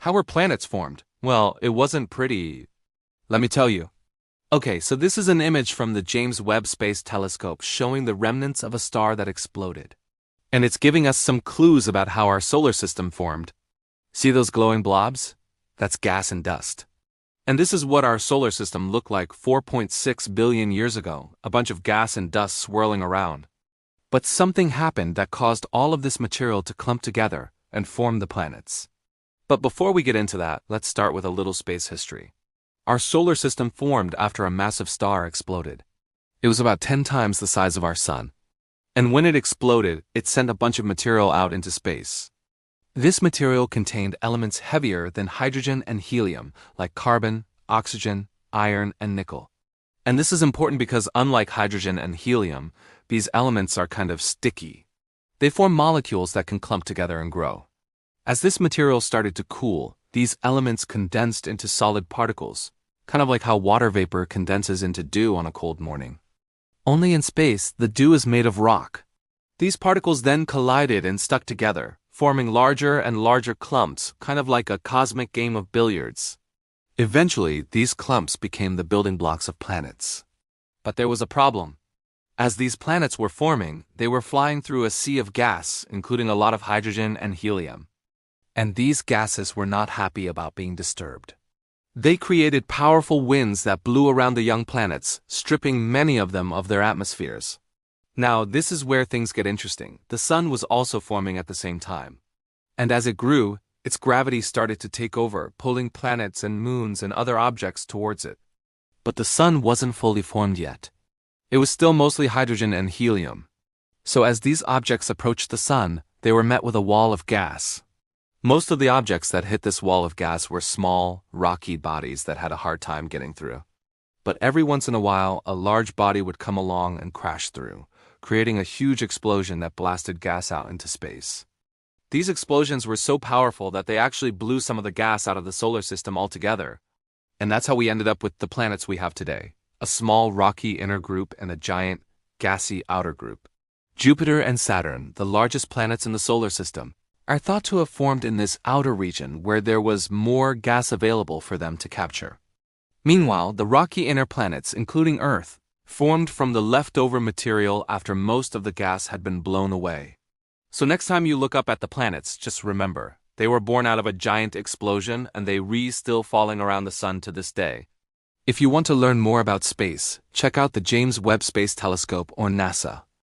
How were planets formed? Well, it wasn't pretty. Let me tell you. Okay, so this is an image from the James Webb Space Telescope showing the remnants of a star that exploded. And it's giving us some clues about how our solar system formed. See those glowing blobs? That's gas and dust. And this is what our solar system looked like 4.6 billion years ago, a bunch of gas and dust swirling around. But something happened that caused all of this material to clump together and form the planets. But before we get into that, let's start with a little space history. Our solar system formed after a massive star exploded. It was about 10 times the size of our sun. And when it exploded, it sent a bunch of material out into space. This material contained elements heavier than hydrogen and helium, like carbon, oxygen, iron, and nickel. And this is important because unlike hydrogen and helium, these elements are kind of sticky. They form molecules that can clump together and grow. As this material started to cool, these elements condensed into solid particles, kind of like how water vapor condenses into dew on a cold morning. Only in space, the dew is made of rock. These particles then collided and stuck together, forming larger and larger clumps, kind of like a cosmic game of billiards. Eventually, these clumps became the building blocks of planets. But there was a problem. As these planets were forming, they were flying through a sea of gas, including a lot of hydrogen and helium. And these gases were not happy about being disturbed. They created powerful winds that blew around the young planets, stripping many of them of their atmospheres. Now, this is where things get interesting. The sun was also forming at the same time. And as it grew, its gravity started to take over, pulling planets and moons and other objects towards it. But the sun wasn't fully formed yet. It was still mostly hydrogen and helium. So as these objects approached the sun, they were met with a wall of gas. Most of the objects that hit this wall of gas were small, rocky bodies that had a hard time getting through. But every once in a while, a large body would come along and crash through, creating a huge explosion that blasted gas out into space. These explosions were so powerful that they actually blew some of the gas out of the solar system altogether. And that's how we ended up with the planets we have today, a small rocky inner group and a giant, gassy outer group. Jupiter and Saturn, the largest planets in the solar system, are thought to have formed in this outer region where there was more gas available for them to capture. Meanwhile, the rocky inner planets, including Earth, formed from the leftover material after most of the gas had been blown away. So next time you look up at the planets, just remember, they were born out of a giant explosion and they still falling around the sun to this day. If you want to learn more about space, check out the James Webb Space Telescope or NASA.